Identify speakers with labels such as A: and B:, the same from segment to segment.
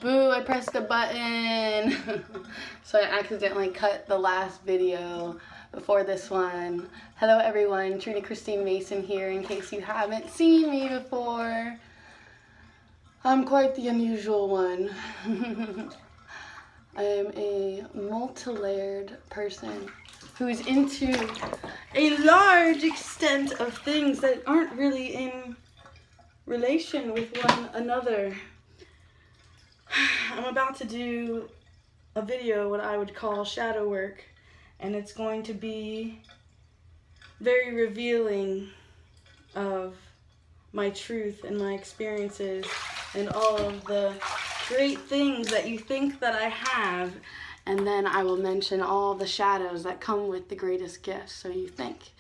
A: Boo, I pressed a button. So I accidentally cut the last video before this one. Hello everyone, Trina Christine Mason here in case you haven't seen me before. I'm quite the unusual one. I am a multi-layered person who's into a large extent of things that aren't really in relation with one another. I'm about to do a video, what I would call shadow work, and it's going to be very revealing of my truth and my experiences and all of the great things that you think that I have, and then I will mention all the shadows that come with the greatest gifts. So you think,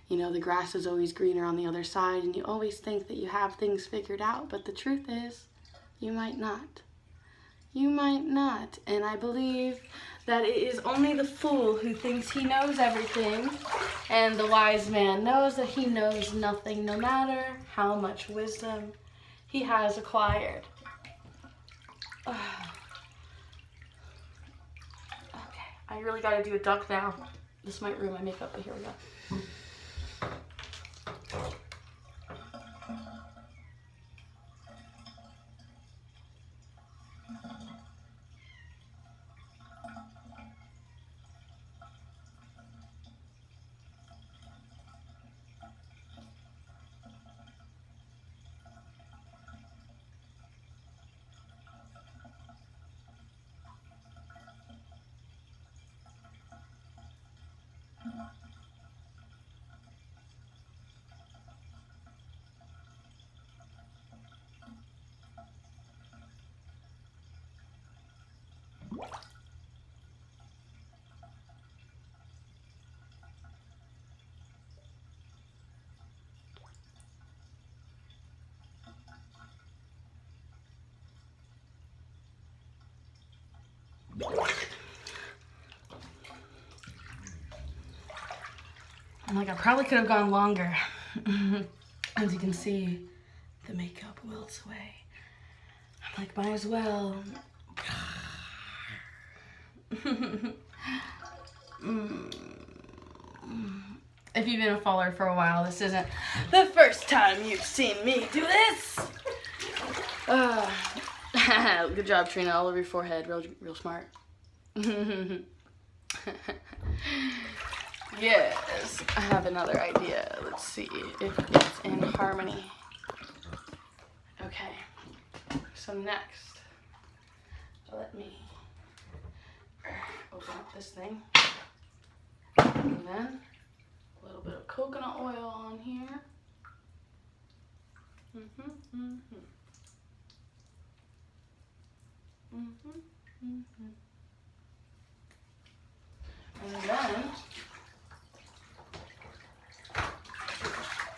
A: you know, the grass is always greener on the other side, and you always think that you have things figured out, but the truth is, you might not. You might not. And I believe that it is only the fool who thinks he knows everything, and the wise man knows that he knows nothing, no matter how much wisdom he has acquired. Okay, I really gotta do a duck now. This might ruin my makeup, but here we go. I'm like, I probably could have gone longer. As you can see, the makeup wilts away. I'm like, might as well. If you've been a follower for a while, this isn't the first time you've seen me do this. Good job, Trina, all over your forehead, real smart. Yes, I have another idea. Let's see if it's in harmony. Okay, so next, let me open up this thing. And then a little bit of coconut oil on here. And then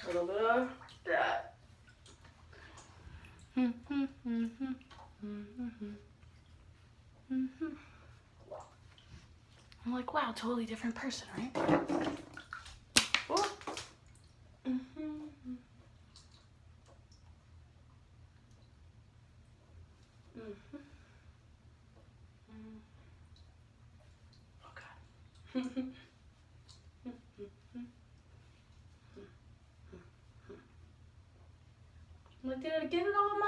A: a little bit of that. I'm like, wow, totally different person, right? Oh. Okay. I'm like, did I get it all, Ma?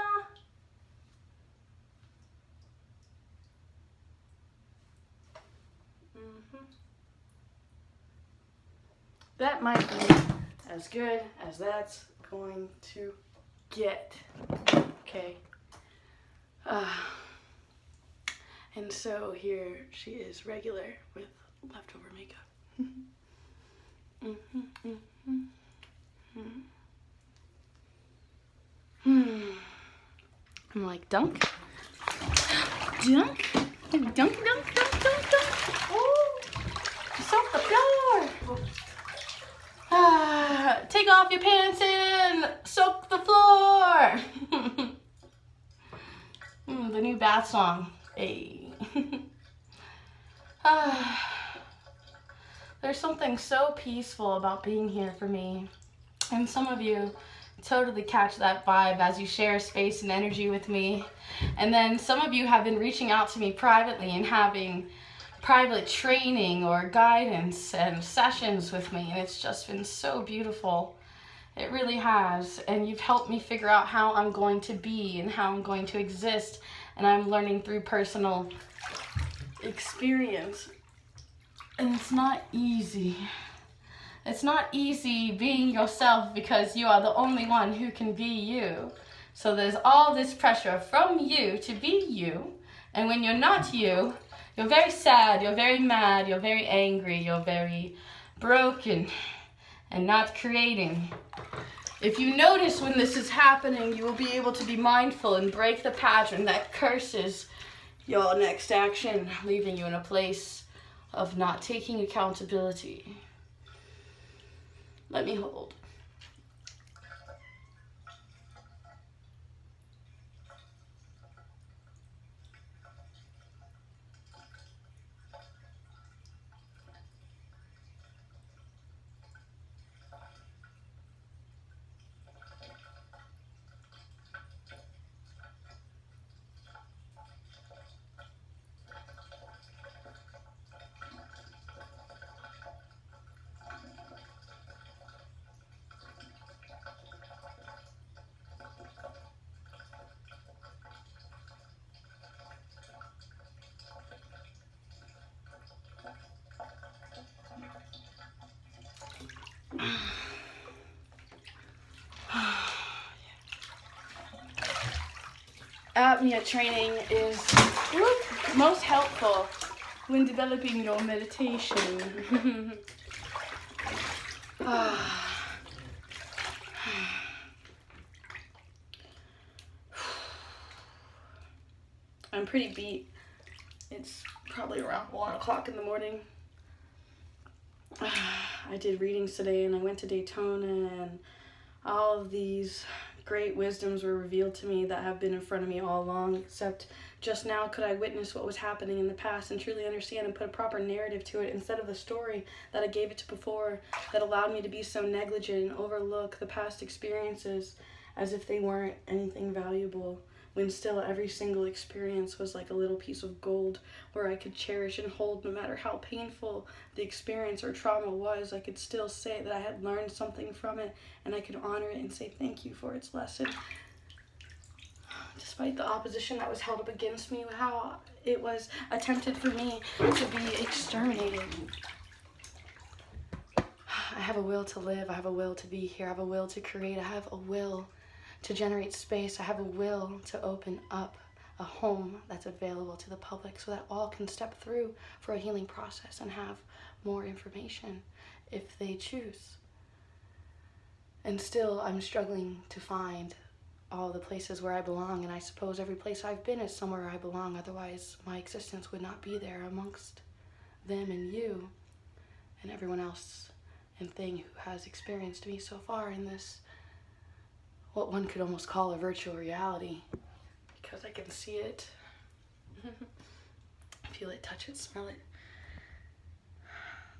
A: That might be as good as that's going to get. Okay. And so here she is, regular with leftover makeup. I'm like, dunk, dunk, dunk, dunk, dunk, dunk, dunk. Oh, soak the floor. Take off your pants and soak the floor. The new bath song. Hey. There's something so peaceful about being here for me. And some of you totally catch that vibe as you share space and energy with me. And then some of you have been reaching out to me privately and having private training or guidance and sessions with me, and it's just been so beautiful. It really has. And you've helped me figure out how I'm going to be and how I'm going to exist, and I'm learning through personal experience. And it's not easy. It's not easy being yourself because you are the only one who can be you. So there's all this pressure from you to be you. And when you're not you, you're very sad, you're very mad, you're very angry, you're very broken and not creating. If you notice when this is happening, you will be able to be mindful and break the pattern that curses your next action, leaving you in a place of not taking accountability. Let me hold. Apnea training is most helpful when developing your meditation. I'm pretty beat. It's probably around 1 o'clock in the morning. I did readings today and I went to Daytona, and all of these great wisdoms were revealed to me that have been in front of me all along, except just now could I witness what was happening in the past and truly understand and put a proper narrative to it instead of the story that I gave it to before that allowed me to be so negligent and overlook the past experiences as if they weren't anything valuable, when still every single experience was like a little piece of gold where I could cherish and hold. No matter how painful the experience or trauma was, I could still say that I had learned something from it, and I could honor it and say thank you for its lesson. Despite the opposition that was held up against me, how it was attempted for me to be exterminated. I have a will to live, I have a will to be here, I have a will to create, I have a will to generate space, I have a will to open up a home that's available to the public so that all can step through for a healing process and have more information if they choose. And still, I'm struggling to find all the places where I belong, and I suppose every place I've been is somewhere I belong, otherwise my existence would not be there amongst them and you and everyone else and thing who has experienced me so far in this, what one could almost call a virtual reality, because I can see it, feel it, touch it, smell it.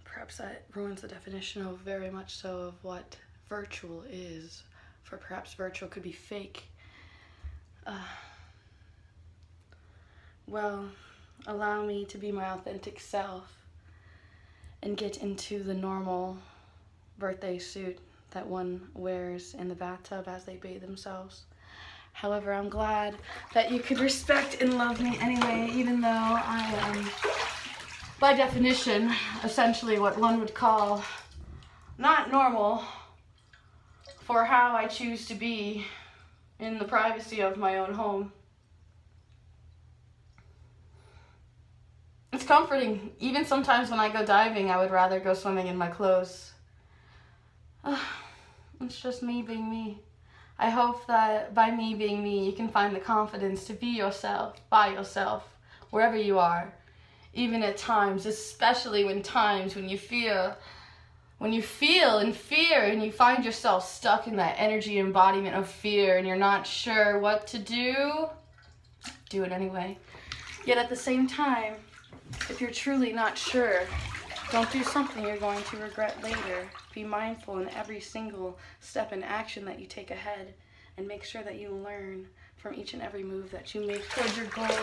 A: Perhaps that ruins the definition of very much so of what virtual is, for perhaps virtual could be fake. Well, allow me to be my authentic self and get into the normal birthday suit that one wears in the bathtub as they bathe themselves. However, I'm glad that you could respect and love me anyway, even though I am, by definition, essentially what one would call not normal for how I choose to be in the privacy of my own home. It's comforting. Even sometimes when I go diving, I would rather go swimming in my clothes. It's just me being me. I hope that by me being me, you can find the confidence to be yourself, by yourself, wherever you are. Even at times, especially when you feel in fear and you find yourself stuck in that energy embodiment of fear and you're not sure what to do it anyway. Yet at the same time, if you're truly not sure, Don't do something you're going to regret later. Be mindful in every single step and action that you take ahead, and make sure that you learn from each and every move that you make towards your goals,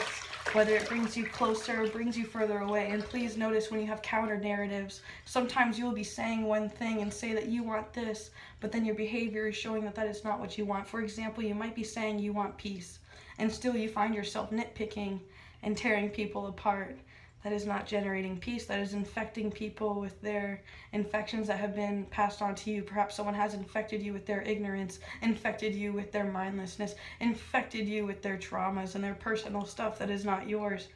A: whether it brings you closer or brings you further away. And please notice when you have counter narratives, sometimes you will be saying one thing and say that you want this, but then your behavior is showing that that is not what you want. For example, you might be saying you want peace, and still you find yourself nitpicking and tearing people apart. That is not generating peace. That is infecting people with their infections that have been passed on to you. Perhaps someone has infected you with their ignorance, infected you with their mindlessness, infected you with their traumas and their personal stuff that is not yours.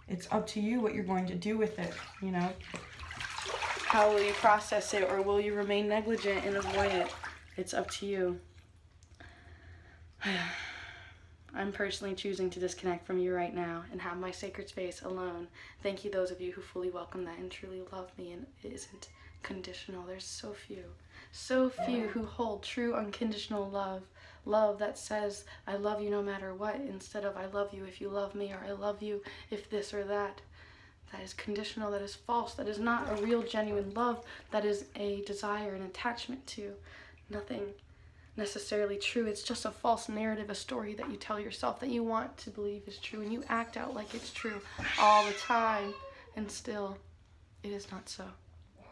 A: It's up to you what you're going to do with it, you know. How will you process it, or will you remain negligent and avoid it? It's up to you. I'm personally choosing to disconnect from you right now and have my sacred space alone. Thank you, those of you who fully welcome that and truly love me, and it isn't conditional. There's so few who hold true unconditional love. Love that says, I love you no matter what, instead of I love you if you love me, or I love you if this or that. That is conditional, that is false, that is not a real, genuine love. That is a desire and attachment to nothing necessarily true. It's just a false narrative, a story that you tell yourself that you want to believe is true, and you act out like it's true all the time, and still it is not so.